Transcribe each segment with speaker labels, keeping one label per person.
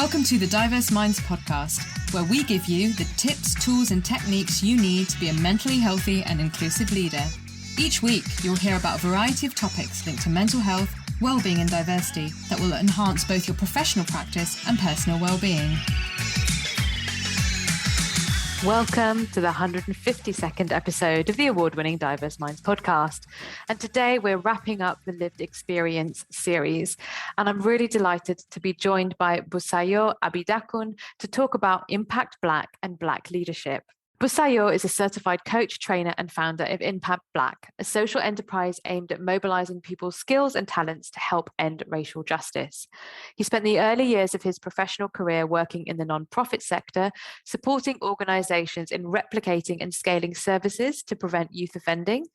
Speaker 1: Welcome to the Diverse Minds podcast, where we give you the tips, tools, and techniques you need to be a mentally healthy and inclusive leader. Each week, you'll hear about a variety of topics linked to mental health, well-being, and diversity that will enhance both your professional practice and personal well-being. Welcome to the 152nd episode of the award-winning Diverse Minds podcast. And today we're wrapping up the Lived Experience series. And I'm really delighted to be joined by Busayo Abidakun to talk about Impact Black and Black leadership. Busayo is a certified coach, trainer, and founder of Impact Black, a social enterprise aimed at mobilizing people's skills and talents to help end racial justice. He spent the early years of his professional career working in the nonprofit sector, supporting organizations in replicating and scaling services to prevent youth offending,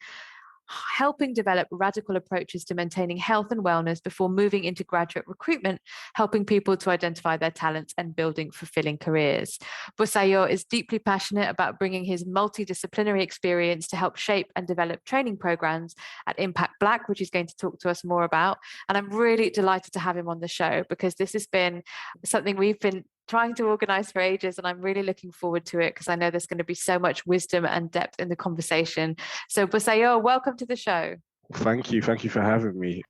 Speaker 1: helping develop radical approaches to maintaining health and wellness before moving into graduate recruitment, helping people to identify their talents and building fulfilling careers. Busayo is deeply passionate about bringing his multidisciplinary experience to help shape and develop training programs at Impact Black, which he's going to talk to us more about. And I'm really delighted to have him on the show because this has been something we've been trying to organize for ages, and I'm really looking forward to it because I know there's going to be so much wisdom and depth in the conversation. So Busayo, welcome to the show.
Speaker 2: Thank you for having me.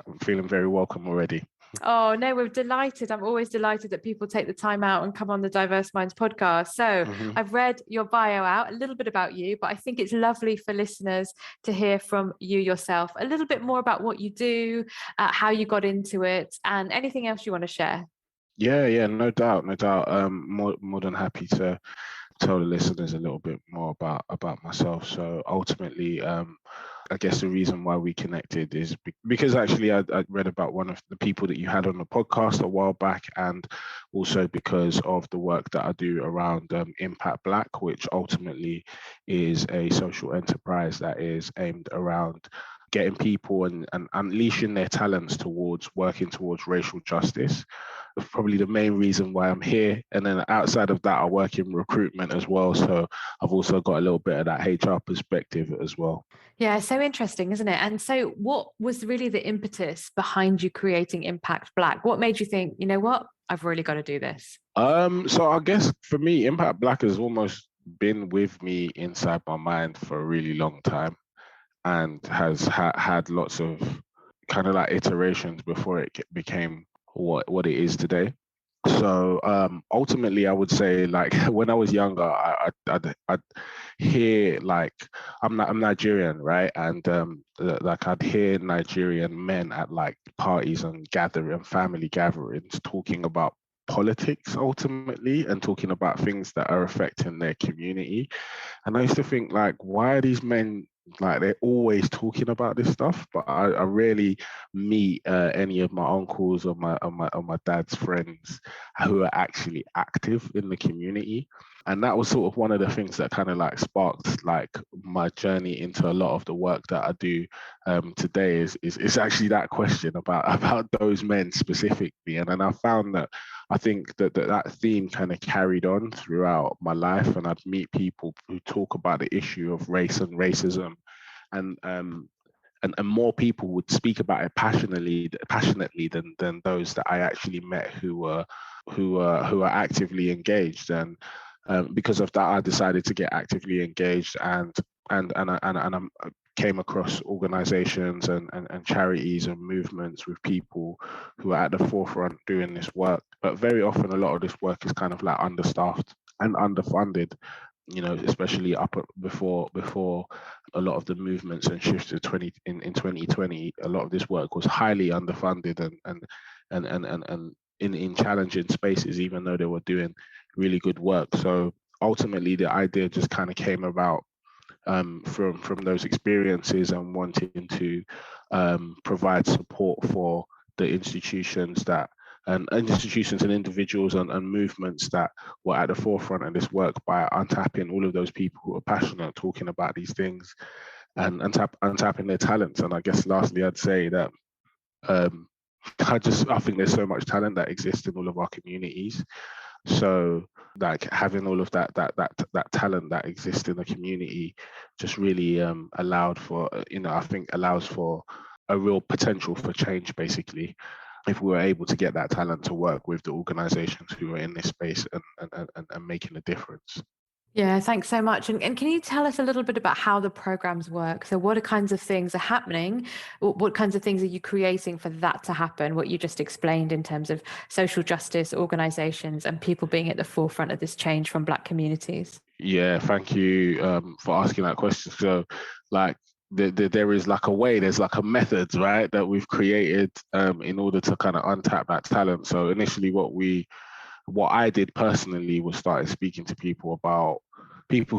Speaker 2: I'm feeling very welcome already.
Speaker 1: Oh no, we're delighted. I'm always delighted that people take the time out and come on the Diverse Minds podcast. So I've read your bio out, a little bit about you, but I think it's lovely for listeners to hear from you yourself a little bit more about what you do, how you got into it, and anything else you want to share.
Speaker 2: Yeah, no doubt. More than happy to tell the listeners a little bit more about myself. So ultimately, I guess the reason why we connected is because actually I read about one of the people that you had on the podcast a while back, and also because of the work that I do around Impact Black, which ultimately is a social enterprise that is aimed around getting people and unleashing their talents towards working towards racial justice. That's probably the main reason why I'm here. And then outside of that, I work in recruitment as well. So I've also got a little bit of that HR perspective as well.
Speaker 1: Yeah, so interesting, isn't it? And so what was really the impetus behind you creating Impact Black? What made you think, you know what, I've really got to do this?
Speaker 2: So I guess for me, Impact Black has almost been with me inside my mind for a really long time, and has had lots of kind of like iterations before it became what it is today. So ultimately, I would say, like, when I was younger, I'd hear, like, I'm Nigerian, right? And like I'd hear Nigerian men at like parties and family gatherings talking about politics ultimately, and talking about things that are affecting their community. And I used to think, like, why are these men, like, they're always talking about this stuff, but I rarely meet any of my uncles or my dad's friends who are actually active in the community. And that was sort of one of the things that kind of like sparked like my journey into a lot of the work that I do today is actually that question about those men specifically. And then I found that I think that theme kind of carried on throughout my life, and I'd meet people who talk about the issue of race and racism, and more people would speak about it passionately than those that I actually met who are actively engaged. And because of that, I decided to get actively engaged, and I came across organizations and charities and movements with people who are at the forefront doing this work. But very often, a lot of this work is kind of like understaffed and underfunded, you know, especially before a lot of the movements and shifts in 2020. A lot of this work was highly underfunded and in challenging spaces, even though they were doing really good work. So ultimately, the idea just kind of came about from those experiences, and wanting to provide support for the institutions and individuals and movements that were at the forefront of this work, by untapping all of those people who are passionate talking about these things, and untapping their talents. And I guess lastly, I'd say that I think there's so much talent that exists in all of our communities. So like having all of that talent that exists in the community just really allowed for, I think allows for a real potential for change, basically. if we were able to get that talent to work with the organizations who are in this space and making a difference.
Speaker 1: Yeah, thanks so much. And can you tell us a little bit about how the programs work? So what kinds of things are happening? What kinds of things are you creating for that to happen? What you just explained in terms of social justice organizations and people being at the forefront of this change from Black communities?
Speaker 2: Yeah, thank you for asking that question. So, like, there is like a way, there's like a method, right, that we've created in order to kind of untap that talent. So initially, what I did personally was started speaking to people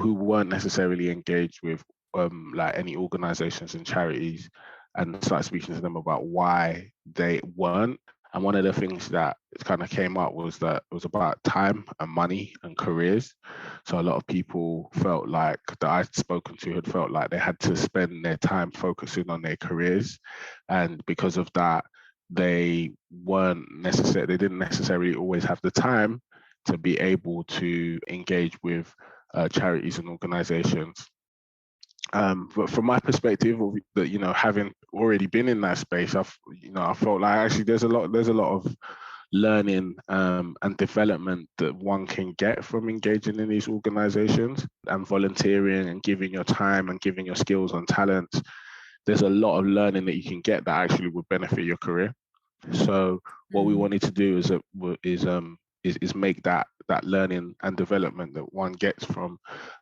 Speaker 2: who weren't necessarily engaged with like any organizations and charities, and start speaking to them about why they weren't. And one of the things that kind of came up was that it was about time and money and careers. So a lot of people felt like that I'd spoken to had felt like they had to spend their time focusing on their careers. And because of that, they they didn't necessarily always have the time to be able to engage with charities and organizations. But from my perspective, that having already been in that space, I felt like actually there's a lot of learning and development that one can get from engaging in these organizations and volunteering and giving your time and giving your skills and talents. There's a lot of learning that you can get that actually would benefit your career. So what we wanted to do is make that learning and development that one gets from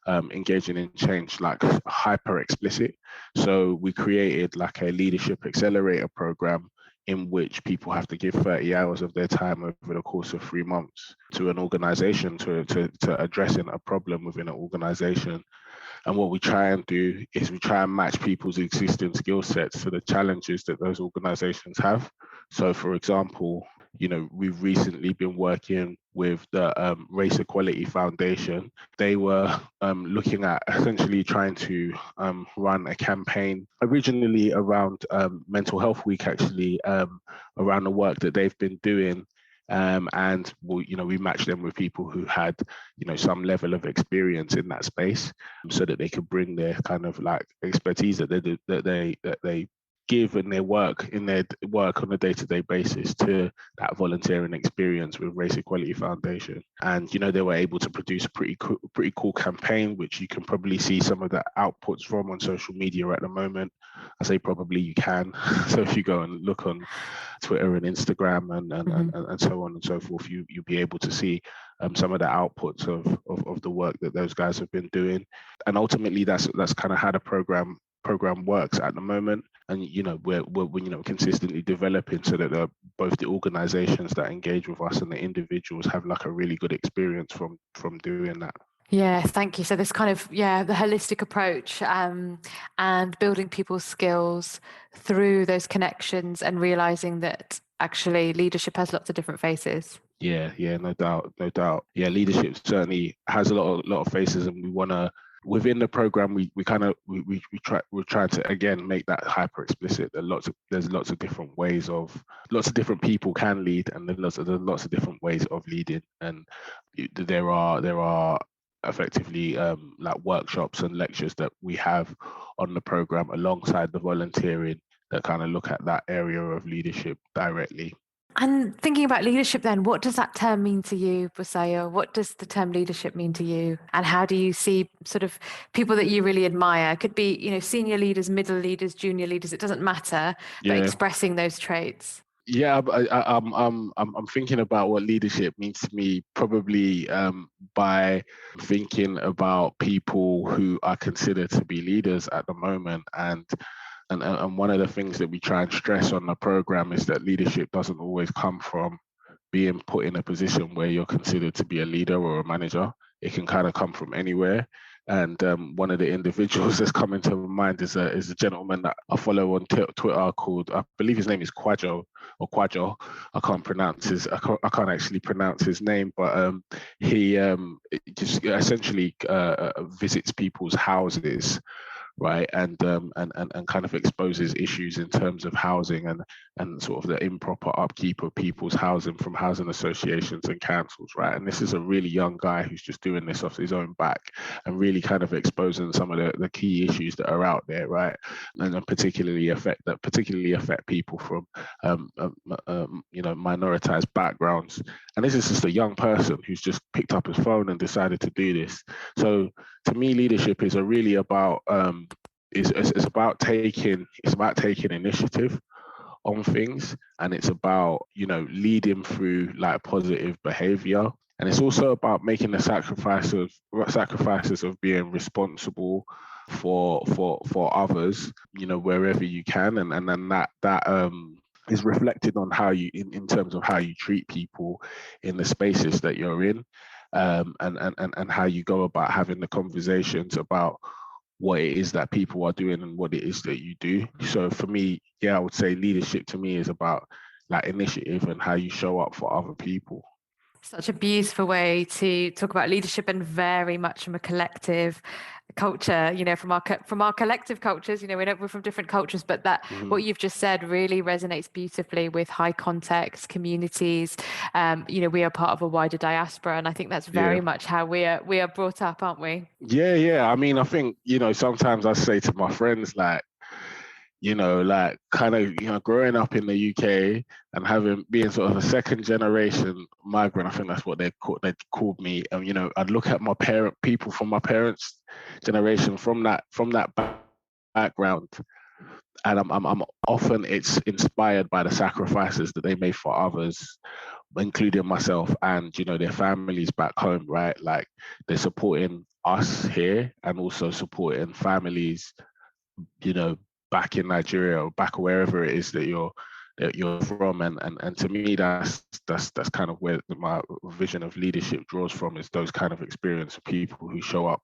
Speaker 2: engaging in change like hyper explicit. So we created like a leadership accelerator program in which people have to give 30 hours of their time over the course of 3 months to an organization to addressing a problem within an organization. And what we try and do is we try and match people's existing skill sets to the challenges that those organizations have. So for example, we've recently been working with the Race Equality Foundation. They were looking at essentially trying to run a campaign originally around Mental Health Week, actually, around the work that they've been doing. And we matched them with people who had, some level of experience in that space, so that they could bring their kind of like expertise that they give in their work on a day-to-day basis to that volunteering experience with Race Equality Foundation. And they were able to produce a pretty cool campaign, which you can probably see some of the outputs from on social media at the moment. I say probably, you can. So if you go and look on Twitter and Instagram and so on and so forth, you'll be able to see some of the outputs of the work that those guys have been doing. And ultimately, that's kind of how the program works at the moment. And we're consistently developing so that both the organizations that engage with us and the individuals have like a really good experience from doing that.
Speaker 1: Yeah, thank you. So this kind of, the holistic approach and building people's skills through those connections and realizing that actually leadership has lots of different faces.
Speaker 2: Yeah, no doubt. Yeah, leadership certainly has a lot of faces, and we want to, within the program, we try to again make that hyper explicit. There's lots of different people can lead, and there's lots of different ways of leading, and there are effectively like workshops and lectures that we have on the program alongside the volunteering that kind of look at that area of leadership directly.
Speaker 1: And thinking about leadership then, what does that term mean to you, Busayo? What does the term leadership mean to you? And how do you see sort of people that you really admire? It could be, senior leaders, middle leaders, junior leaders, it doesn't matter, but expressing those traits.
Speaker 2: Yeah, I'm thinking about what leadership means to me, probably by thinking about people who are considered to be leaders at the moment. And one of the things that we try and stress on the program is that leadership doesn't always come from being put in a position where you're considered to be a leader or a manager. It can kind of come from anywhere. And one of the individuals that's coming to mind is a gentleman that I follow on Twitter called, I believe his name is Quajo. I can't actually pronounce his name, but he just essentially visits people's houses right? And kind of exposes issues in terms of housing and sort of the improper upkeep of people's housing from housing associations and councils, right? And this is a really young guy who's just doing this off his own back and really kind of exposing some of the key issues that are out there, right? And then particularly affect people from minoritized backgrounds. And this is just a young person who's just picked up his phone and decided to do this. So to me, leadership is really about it's about taking initiative on things, and it's about leading through like positive behavior, and it's also about making the sacrifices of being responsible for others, wherever you can, and then that is reflected on how you in terms of how you treat people in the spaces that you're in, and how you go about having the conversations about what it is that people are doing and what it is that you do. So for me, I would say leadership to me is about like initiative and how you show up for other people.
Speaker 1: Such a beautiful way to talk about leadership, and very much from a collective culture, from our collective cultures. We're from different cultures, but that what you've just said really resonates beautifully with high context communities. We are part of a wider diaspora, and I think that's very much how we are brought up, aren't we?
Speaker 2: Yeah. I mean, I think sometimes I say to my friends like, growing up in the UK and being sort of a second generation migrant, I think that's what they called me. I'd look at people from my parents' generation from that background, and I'm often it's inspired by the sacrifices that they made for others, including myself and their families back home, right? Like they're supporting us here and also supporting families, back in Nigeria or back wherever it is that you're from, and to me that's kind of where my vision of leadership draws from, is those kind of experience of people who show up,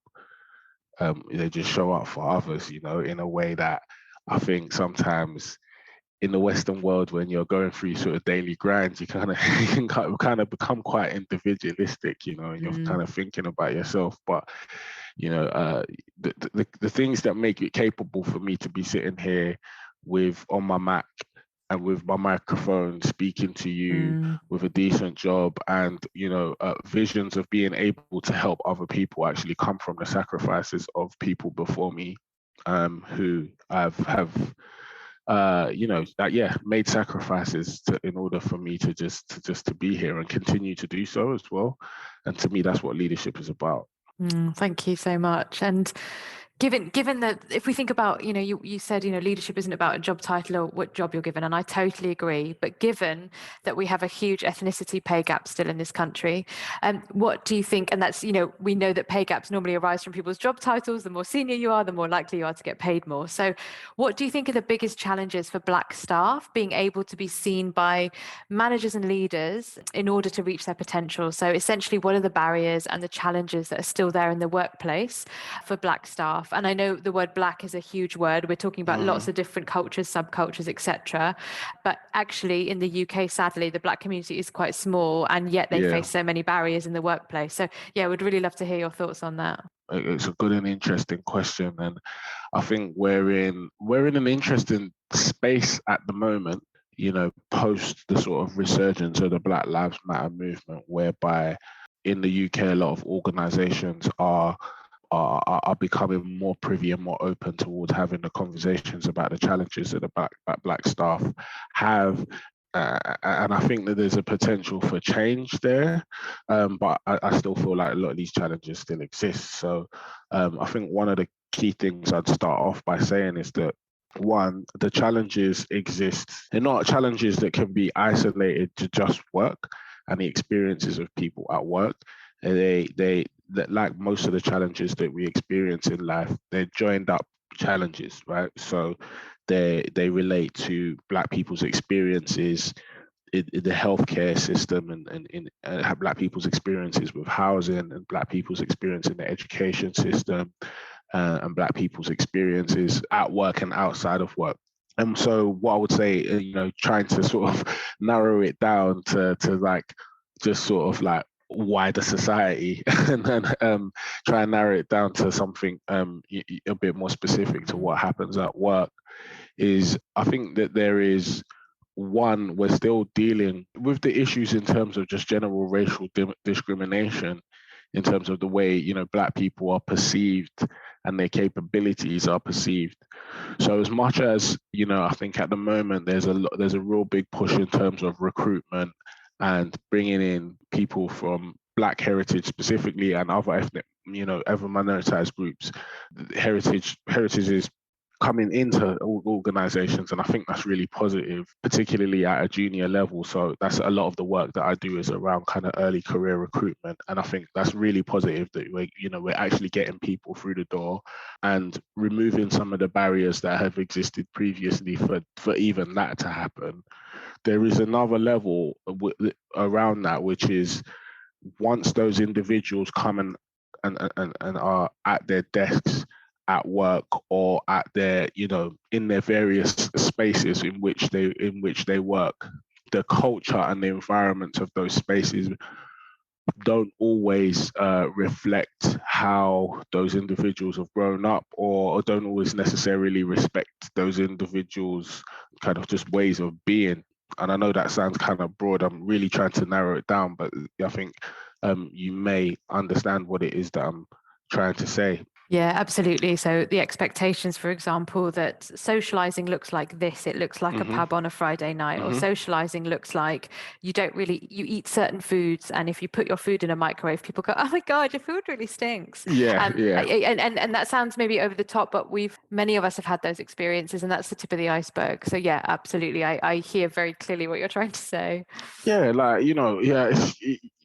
Speaker 2: they just show up for others, in a way that I think sometimes in the Western world, when you're going through sort of daily grinds, you kind of become quite individualistic, and you're kind of thinking about yourself. But the things that make it capable for me to be sitting here on my Mac and with my microphone speaking to you with a decent job, and visions of being able to help other people actually come from the sacrifices of people before me, who have made sacrifices in order for me to just be here and continue to do so as well. And to me, that's what leadership is about.
Speaker 1: Thank you so much. And given that, if we think about, you said, leadership isn't about a job title or what job you're given, and I totally agree. But given that we have a huge ethnicity pay gap still in this country, what do you think? And that's, we know that pay gaps normally arise from people's job titles. The more senior you are, the more likely you are to get paid more. So what do you think are the biggest challenges for Black staff being able to be seen by managers and leaders in order to reach their potential? So essentially, what are the barriers and the challenges that are still there in the workplace for Black staff? And I know the word Black is a huge word. We're talking about lots of different cultures, subcultures, etc. But actually, in the UK, sadly, the Black community is quite small, and yet they face so many barriers in the workplace. So, we'd really love to hear your thoughts on that.
Speaker 2: It's a good and interesting question, and I think we're in an interesting space at the moment. Post the sort of resurgence of the Black Lives Matter movement, whereby in the UK, a lot of organisations are becoming more privy and more open towards having the conversations about the challenges that the black staff have. And I think that there's a potential for change there, but I still feel like a lot of these challenges still exist. So I think one of the key things I'd start off by saying is that, one, the challenges exist. They're not challenges that can be isolated to just work and the experiences of people at work. That, like most of the challenges that we experience in life, they're joined up challenges, right? So they relate to Black people's experiences in the healthcare system, and in Black people's experiences with housing, and Black people's experience in the education system, and Black people's experiences at work and outside of work. And so what I would say, trying to sort of narrow it down to like just sort of like wider society and then try and narrow it down to something a bit more specific to what happens at work, is I think that there is one, we're still dealing with the issues in terms of just general racial discrimination, in terms of the way, you know, Black people are perceived and their capabilities are perceived. So as much as, you know, I think at the moment there's a real big push in terms of recruitment and bringing in people from Black heritage specifically and other ethnic, you know, other minoritized groups. Heritage is coming into organizations, and I think that's really positive, particularly at a junior level. So that's a lot of the work that I do is around kind of early career recruitment, and I think that's really positive that we're actually getting people through the door and removing some of the barriers that have existed previously for even that to happen. There is another level around that, which is once those individuals come and are at their desks at work or at their, you know, in their various spaces in which they work, the culture and the environment of those spaces don't always reflect how those individuals have grown up, or don't always necessarily respect those individuals' kind of just ways of being. And I know that sounds kind of broad. I'm really trying to narrow it down, but I think you may understand what it is that I'm trying to say.
Speaker 1: Yeah, absolutely. So the expectations, for example, that socializing looks like this, it looks like a pub on a Friday night, or socializing looks like you eat certain foods, and if you put your food in a microwave, people go, oh my God, your food really stinks.
Speaker 2: Yeah.
Speaker 1: And that sounds maybe over the top, but many of us have had those experiences, and that's the tip of the iceberg. So yeah, absolutely. I hear very clearly what you're trying to say.
Speaker 2: Yeah, like, you know,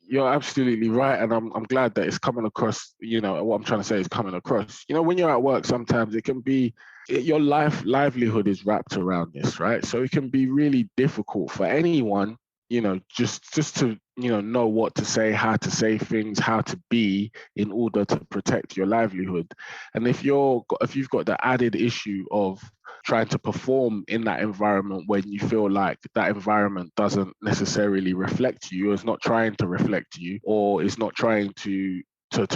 Speaker 2: you're absolutely right, and I'm glad that it's coming across. You know, what I'm trying to say is coming across. You know, when you're at work, sometimes it can be your livelihood is wrapped around this, right? So it can be really difficult for anyone, you know, just to, you know what to say, how to say things, how to be in order to protect your livelihood. And if you've got the added issue of trying to perform in that environment when you feel like that environment doesn't necessarily reflect you, or is not trying to reflect you, or is not trying to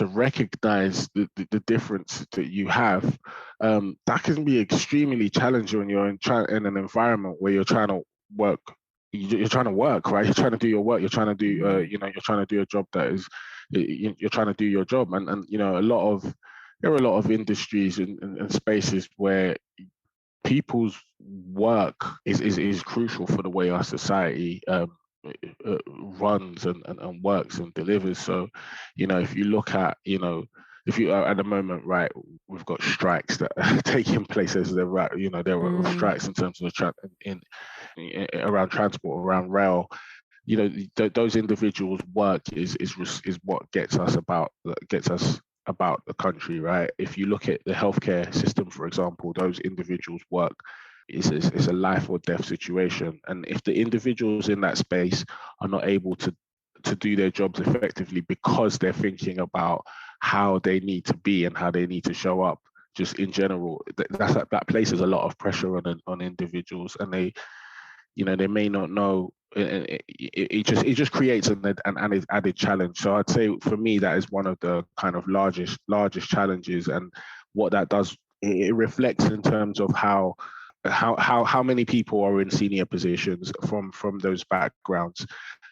Speaker 2: recognize the difference that you have, that can be extremely challenging when you're in an environment where you're trying to work. You're trying to work, right? You're trying to do your work. You're trying to do, you're trying to do a job that is, you're trying to do your job. And you know, there are a lot of industries and spaces where people's work is crucial for the way our society runs and works and delivers. So, you know, if you look at, you know, if you are at the moment, right, we've got strikes that are taking place as they're right, you know, there are strikes in terms of around transport, around rail. You know, those individuals' work is what gets us about the country, right? If you look at the healthcare system, for example, those individuals' work is a life or death situation, and if the individuals in that space are not able to do their jobs effectively because they're thinking about how they need to be and how they need to show up, just in general, that places a lot of pressure on individuals, and they may not know. It just creates an added challenge. So I'd say for me that is one of the kind of largest challenges, and what that does, it reflects in terms of how many people are in senior positions from those backgrounds,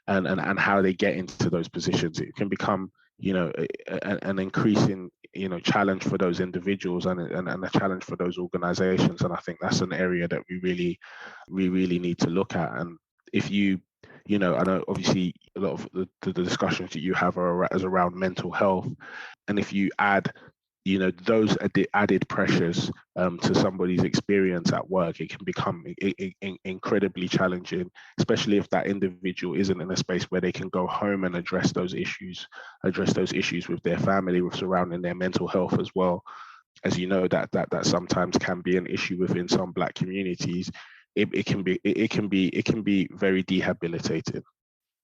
Speaker 2: and how they get into those positions. It can become, you know, an increasing, you know, challenge for those individuals and a challenge for those organizations. And I think that's an area that we really need to look at. And if you know, I know obviously a lot of the discussions that you have are around mental health, and if you add, you know, those added pressures to somebody's experience at work, it can become incredibly challenging, especially if that individual isn't in a space where they can go home and address those issues with their family, with surrounding their mental health as well. As you know, that sometimes can be an issue within some Black communities. It can be very debilitating.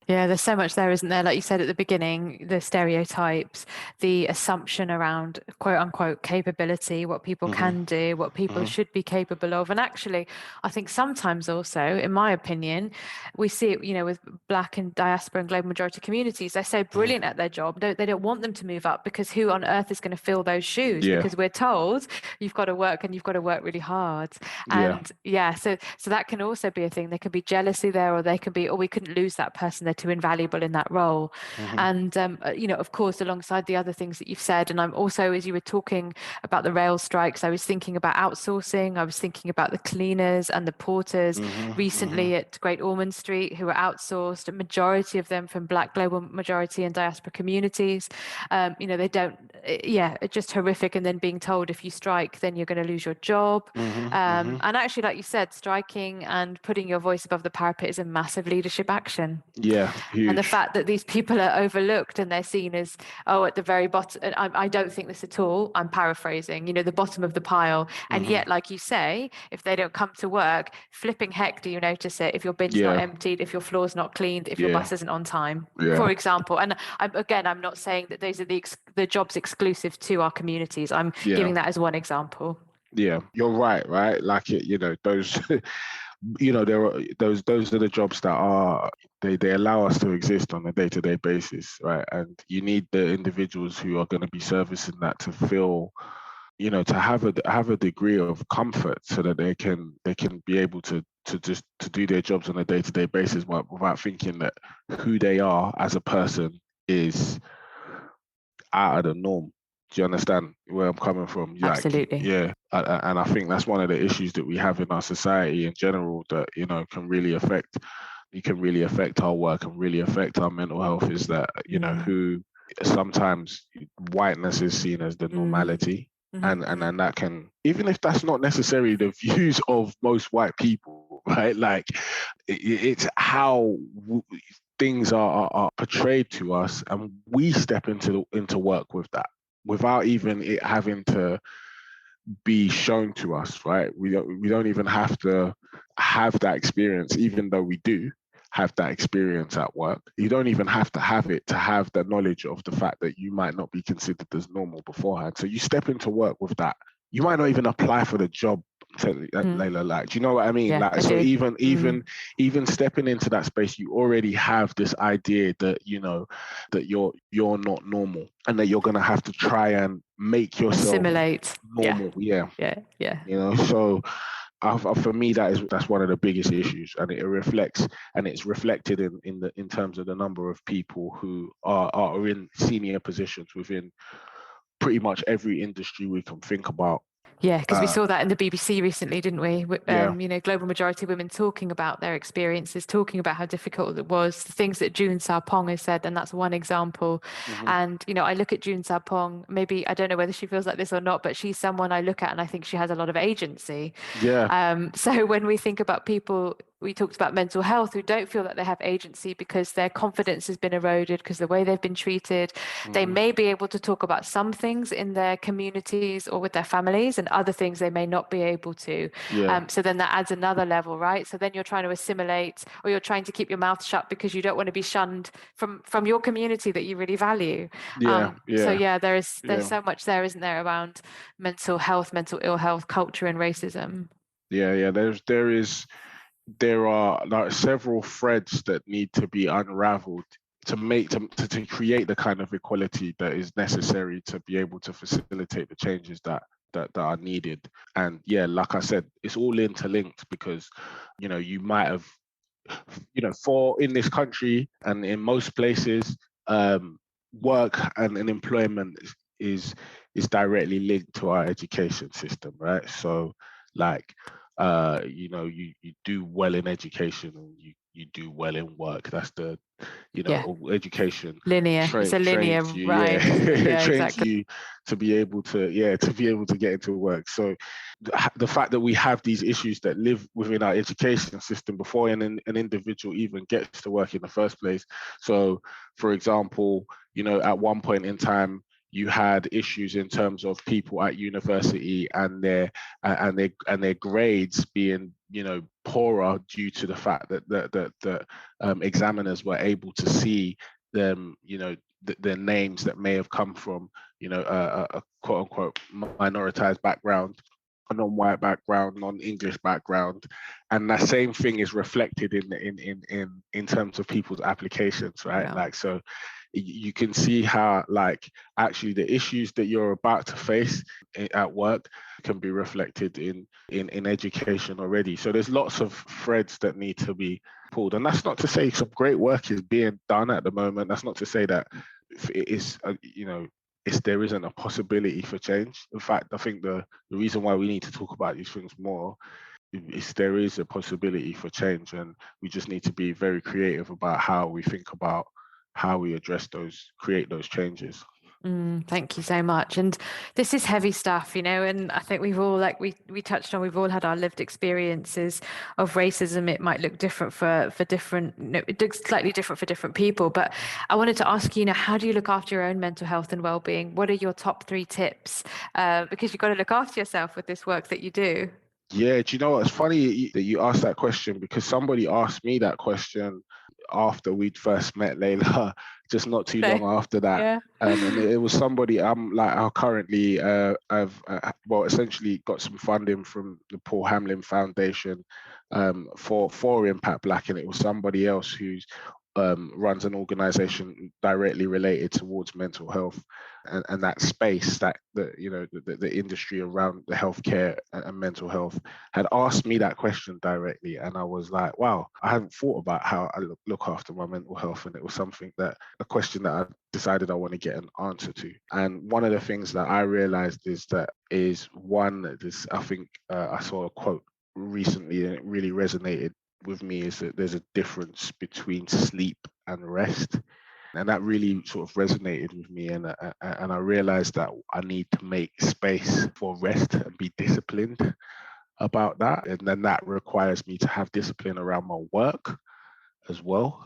Speaker 1: Yeah, there's so much there, isn't there? Like you said at the beginning, the stereotypes, the assumption around quote unquote capability, what people
Speaker 2: Hmm.
Speaker 1: can do, what people
Speaker 2: Hmm.
Speaker 1: should be capable of. And actually, I think sometimes also, in my opinion, we see it, with Black and diaspora and global majority communities. They're so
Speaker 2: Hmm.
Speaker 1: brilliant at their job. They don't want them to move up because who on earth is going to fill those shoes?
Speaker 2: Yeah,
Speaker 1: Because we're told you've got to work and you've got to work really hard.
Speaker 2: yeah.
Speaker 1: And yeah, so that can also be a thing. There can be jealousy there, or they can be, oh, we couldn't lose that person. They're too invaluable in that role.
Speaker 2: Hmm.
Speaker 1: And of course, alongside the other things that you've said, and I'm also, as you were talking about the rail strikes, I was thinking about outsourcing. I was thinking about the cleaners and the porters
Speaker 2: Hmm. Hmm.
Speaker 1: recently at Great Ormond Street who were outsourced. A majority of them from Black, global majority and diaspora communities. They don't. Yeah, it's just horrific. And then being told if you strike, then you're going to lose your job.
Speaker 2: Hmm. Hmm.
Speaker 1: And actually, like you said, striking and putting your voice above the parapet is a massive leadership action.
Speaker 2: Yeah,
Speaker 1: And the
Speaker 2: huge.
Speaker 1: fact that these people are overlooked and they're seen as, oh, at the very bottom, I don't think this at all. I'm paraphrasing, the bottom of the pile. And
Speaker 2: Hmm.
Speaker 1: yet, like you say, if they don't come to work, flipping heck, do you notice it? If your bin's not
Speaker 2: Yeah,
Speaker 1: emptied, if your floor's not cleaned, if your
Speaker 2: yeah,
Speaker 1: bus isn't on time,
Speaker 2: yeah.
Speaker 1: for example. And I'm not saying that those are the jobs exclusive to our communities. I'm
Speaker 2: Yeah,
Speaker 1: giving that as one example.
Speaker 2: yeah. You're right, right? Like those, there are those are the jobs that are they allow us to exist on a day-to-day basis, right? And you need the individuals who are going to be servicing that to feel, to have a degree of comfort so that they can be able to do their jobs on a day-to-day basis without thinking that who they are as a person is out of the norm. Do you understand where I'm coming from? Like,
Speaker 1: Absolutely.
Speaker 2: yeah, and I think that's one of the issues that we have in our society in general that can really affect. You can really affect our work and really affect our mental health. Is that
Speaker 1: Mm,
Speaker 2: who sometimes whiteness is seen as the
Speaker 1: mm,
Speaker 2: normality,
Speaker 1: mhm,
Speaker 2: and that can, even if that's not necessarily the views of most white people, right? Like, it's how things are portrayed to us, and we step into work with that without even it having to be shown to us, right? We don't even have to have that experience, even though we do have that experience at work. You don't even have to have it to have the knowledge of the fact that you might not be considered as normal beforehand. So you step into work with that. You might not even apply for the job.
Speaker 1: mm.
Speaker 2: Layla, like, do you know what I mean?
Speaker 1: Yeah,
Speaker 2: Like,
Speaker 1: I
Speaker 2: so
Speaker 1: do.
Speaker 2: even
Speaker 1: Mm.
Speaker 2: even even stepping into that space, you already have this idea that that you're not normal, and that you're gonna have to try and make yourself
Speaker 1: Assimilate. Yeah,
Speaker 2: normal. Yeah,
Speaker 1: yeah, yeah.
Speaker 2: so for me, that's one of the biggest issues, and it reflects, and it's reflected in terms of the number of people who are in senior positions within pretty much every industry we can think about.
Speaker 1: Yeah, because we
Speaker 2: uh
Speaker 1: saw that in the BBC recently, didn't we?
Speaker 2: yeah.
Speaker 1: Global majority women talking about their experiences, talking about how difficult it was, the things that June Pong has said, and that's one example.
Speaker 2: Hmm.
Speaker 1: And, I look at June Pong, maybe, I don't know whether she feels like this or not, but she's someone I look at and I think she has a lot of agency.
Speaker 2: Yeah.
Speaker 1: So when we think about people, we talked about mental health who don't feel that they have agency because their confidence has been eroded because the way they've been treated. They
Speaker 2: Hmm.
Speaker 1: may be able to talk about some things in their communities or with their families, and other things they may not be able to.
Speaker 2: Yeah.
Speaker 1: So then that adds another level, right? So then you're trying to assimilate, or you're trying to keep your mouth shut because you don't want to be shunned from your community that you really value.
Speaker 2: Yeah.
Speaker 1: So
Speaker 2: Yeah.
Speaker 1: yeah, there's
Speaker 2: Yeah.
Speaker 1: so much there, isn't there, around mental health, mental ill health, culture, and racism.
Speaker 2: Yeah. Yeah. There are like several threads that need to be unraveled to create the kind of equality that is necessary to be able to facilitate the changes that are needed. And yeah, like I said, it's all interlinked, because you might have, for in this country and in most places, work and employment is directly linked to our education system, right? So, like, you do well in education, and you do well in work. That's the,
Speaker 1: Yeah,
Speaker 2: education
Speaker 1: linear. It's a linear
Speaker 2: trains you, yeah,
Speaker 1: rhyme, isn't it?
Speaker 2: it
Speaker 1: Yeah,
Speaker 2: trains
Speaker 1: exactly.
Speaker 2: you to be able to, get into work. So the fact that we have these issues that live within our education system before an individual even gets to work in the first place. So, for example, at one point in time, you had issues in terms of people at university and their grades being, poorer due to the fact that the examiners were able to see them, their names that may have come from, a quote unquote minoritized background, a non-white background, non-English background, and that same thing is reflected in terms of people's applications, right?
Speaker 1: Yeah.
Speaker 2: So you can see how actually the issues that you're about to face at work can be reflected in education already. So there's lots of threads that need to be pulled, and that's not to say some great work is being done at the moment. That's not to say that it is, there isn't a possibility for change. In fact, I think the reason why we need to talk about these things more is there is a possibility for change, and we just need to be very creative about how we think about how we create those changes.
Speaker 1: Thank you so much. And this is heavy stuff, and I think we've all, like we touched on, we've all had our lived experiences of racism. It might look different for different, it looks slightly different for different people. But I wanted to ask you, how do you look after your own mental health and well-being? What are your top 3 tips? Because you've got to look after yourself with this work that you do.
Speaker 2: Yeah, do you know what? It's funny that you asked that question, because somebody asked me that question after we'd first met, Layla, just not too long after that.
Speaker 1: Yeah.
Speaker 2: And it was somebody I currently I've essentially got some funding from the Paul Hamlin Foundation for Impact Black, and it was somebody else who's runs an organization directly related towards mental health and that space, that the industry around the healthcare and mental health had asked me that question directly, and I was like, wow, I hadn't thought about how I look after my mental health, and it was a question that I decided I want to get an answer to. And one of the things that I realized I think I saw a quote recently and it really resonated with me, is that there's a difference between sleep and rest. And that really sort of resonated with me, and I realized that I need to make space for rest and be disciplined about that. And then that requires me to have discipline around my work as well,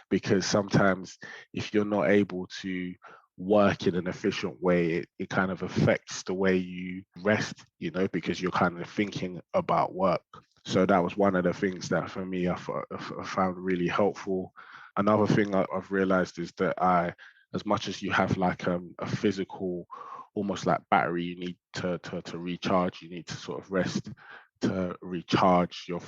Speaker 2: because sometimes if you're not able to work in an efficient way, it kind of affects the way you rest, because you're kind of thinking about work. So that was one of the things that for me I found really helpful. Another thing I've realized is that as much as you have like a physical, almost like battery, you need to recharge, you need to sort of rest to recharge your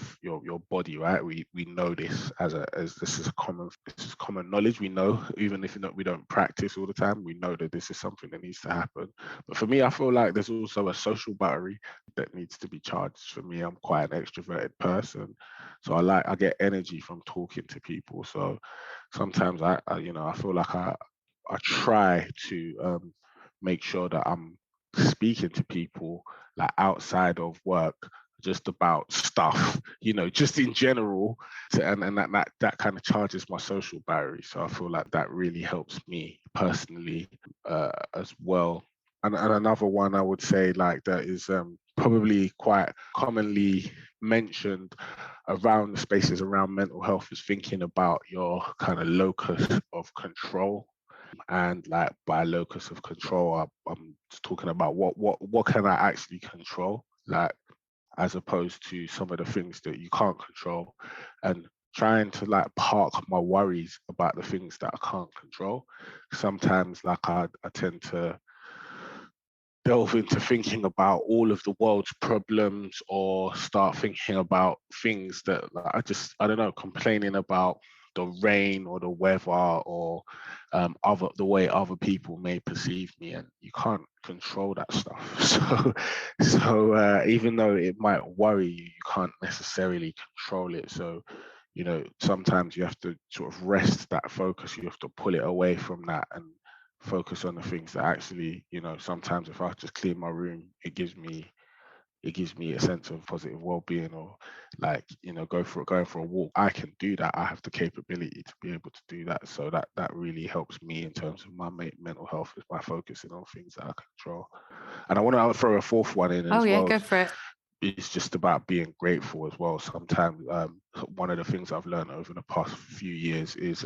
Speaker 2: body, right? We know this as this is common knowledge. We know, even if we don't practice all the time, we know that this is something that needs to happen. But for me, I feel like there's also a social battery that needs to be charged. For me, I'm quite an extroverted person, so I get energy from talking to people. So sometimes I feel like I try to make sure that I'm speaking to people like outside of work, just about stuff, just in general, and that kind of charges my social battery. So I feel like that really helps me personally as well. And another one I would say like that is probably quite commonly mentioned around the spaces around mental health is thinking about your kind of locus of control. And like by locus of control, I'm just talking about what can I actually control, like as opposed to some of the things that you can't control, and trying to like park my worries about the things that I can't control. Sometimes like I tend to delve into thinking about all of the world's problems, or start thinking about things that like, I don't know, complaining about the rain or the weather, or the way other people may perceive me, and you can't control that stuff. So even though it might worry you, you can't necessarily control it. So sometimes you have to sort of rest that focus. You have to pull it away from that and focus on the things that actually, sometimes if I just clean my room, it gives me a sense of positive well-being, or like, going for a walk. I can do that. I have the capability to be able to do that. So that really helps me in terms of my mental health, is by focusing on things that I control. And I want to throw a fourth one in as well.
Speaker 1: Go for it.
Speaker 2: It's just about being grateful as well. Sometimes one of the things I've learned over the past few years is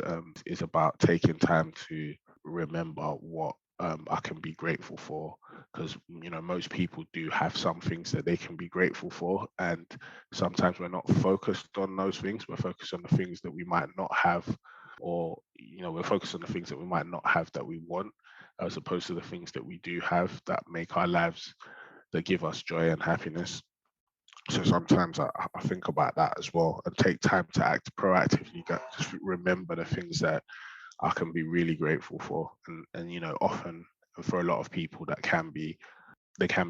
Speaker 2: about taking time to remember what I can be grateful for, because most people do have some things that they can be grateful for, and sometimes we're not focused on those things. We're focused on the things that we might not have, or we're focused on the things that we might not have that we want, as opposed to the things that we do have that make our lives, that give us joy and happiness. So sometimes I think about that as well, and take time to act proactively. Just remember the things that I can be really grateful for, and often for a lot of people they can be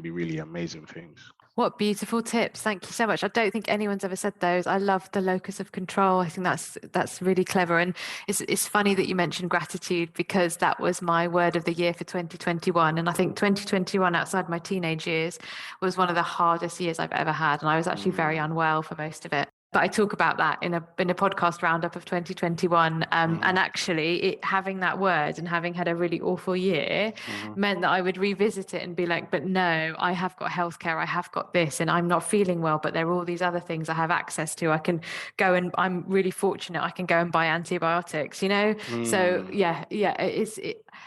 Speaker 2: really amazing things.
Speaker 1: What beautiful tips. Thank you so much. I don't think anyone's ever said those. I love the locus of control. I think that's really clever. And it's funny that you mentioned gratitude, because that was my word of the year for 2021. And I think 2021, outside my teenage years, was one of the hardest years I've ever had. And I was actually very unwell for most of it. But I talk about that in a podcast roundup of 2021. And actually having that word and having had a really awful year meant that I would revisit it and be like, but no, I have got healthcare, I have got this, and I'm not feeling well, but there are all these other things I have access to. I can go, and I'm really fortunate, I can go and buy antibiotics, So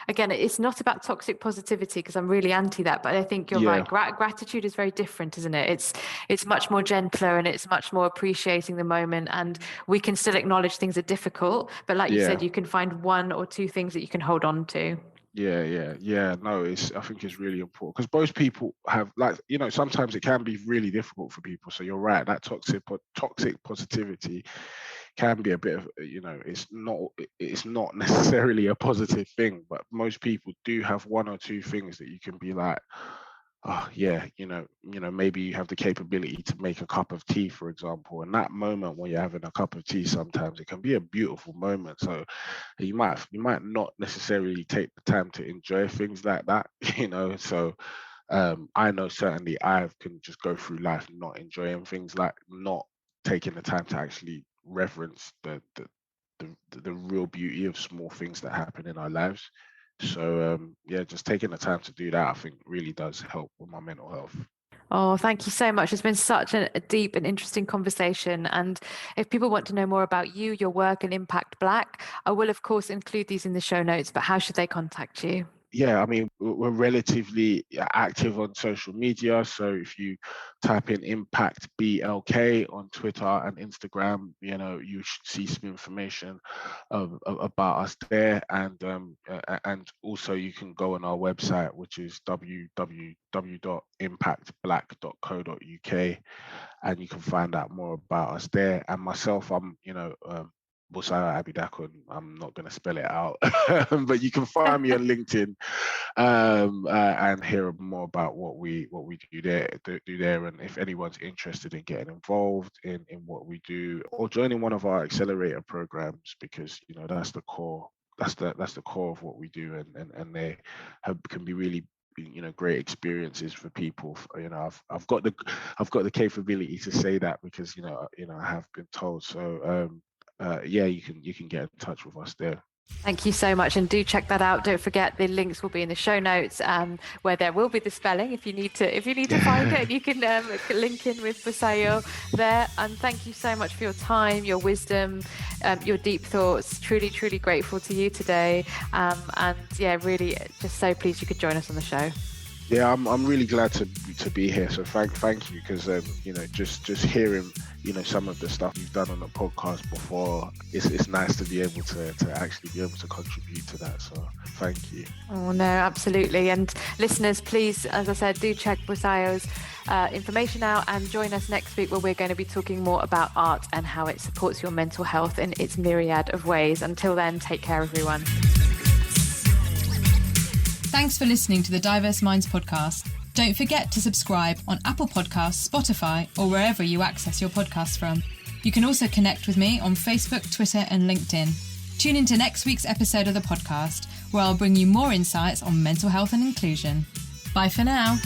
Speaker 1: again, it's not about toxic positivity, because I'm really anti that, but I think you're right. Gratitude is very different, isn't it? It's much more gentler, and it's much more appreciating the moment, and we can still acknowledge things are difficult, but like you said, you can find one or two things that you can hold on to.
Speaker 2: No, I think it's really important, because most people have, sometimes it can be really difficult for people. So you're right, that toxic positivity can be a bit of, it's not necessarily a positive thing, but most people do have one or two things that you can be like, oh yeah, maybe you have the capability to make a cup of tea, for example, and that moment when you're having a cup of tea, sometimes it can be a beautiful moment. So you might not necessarily take the time to enjoy things like that, So I know certainly I can just go through life not enjoying things, like not taking the time to actually reverence the real beauty of small things that happen in our lives. So just taking the time to do that, I think, really does help with my mental health.
Speaker 1: Oh, thank you so much. It's been such a deep and interesting conversation. And if people want to know more about you, your work, and Impact Black, I will, of course, include these in the show notes. But how should they contact you?
Speaker 2: Yeah, I mean, we're relatively active on social media. So if you type in Impact BLK on Twitter and Instagram, you should see some information about us there. And also you can go on our website, which is www.impactblack.co.uk, and you can find out more about us there. And myself, I'm, Busayo Abidakun. I'm not going to spell it out, but you can find me on LinkedIn and hear more about what we do there. And if anyone's interested in getting involved in what we do, or joining one of our accelerator programs, because that's the core. That's the core of what we do, and they can be really great experiences for people. I've got the capability to say that, because I have been told. So you can get in touch with us there.
Speaker 1: Thank you so much, and do check that out. Don't forget, the links will be in the show notes, where there will be the spelling if you need to find it. You can link in with Busayo there. And thank you so much for your time, your wisdom, your deep thoughts. Truly, truly grateful to you today. Really just so pleased you could join us on the show.
Speaker 2: Yeah, I'm really glad to be here. So thank you, because just hearing some of the stuff you've done on the podcast before, it's nice to be able to actually be able to contribute to that. So thank you.
Speaker 1: Oh no, absolutely. And listeners, please, as I said, do check Busayo's information out, and join us next week, where we're going to be talking more about art and how it supports your mental health in its myriad of ways. Until then, take care, everyone.
Speaker 3: Thanks for listening to the Diverse Minds podcast. Don't forget to subscribe on Apple Podcasts, Spotify, or wherever you access your podcasts from. You can also connect with me on Facebook, Twitter, and LinkedIn. Tune into next week's episode of the podcast, where I'll bring you more insights on mental health and inclusion. Bye for now.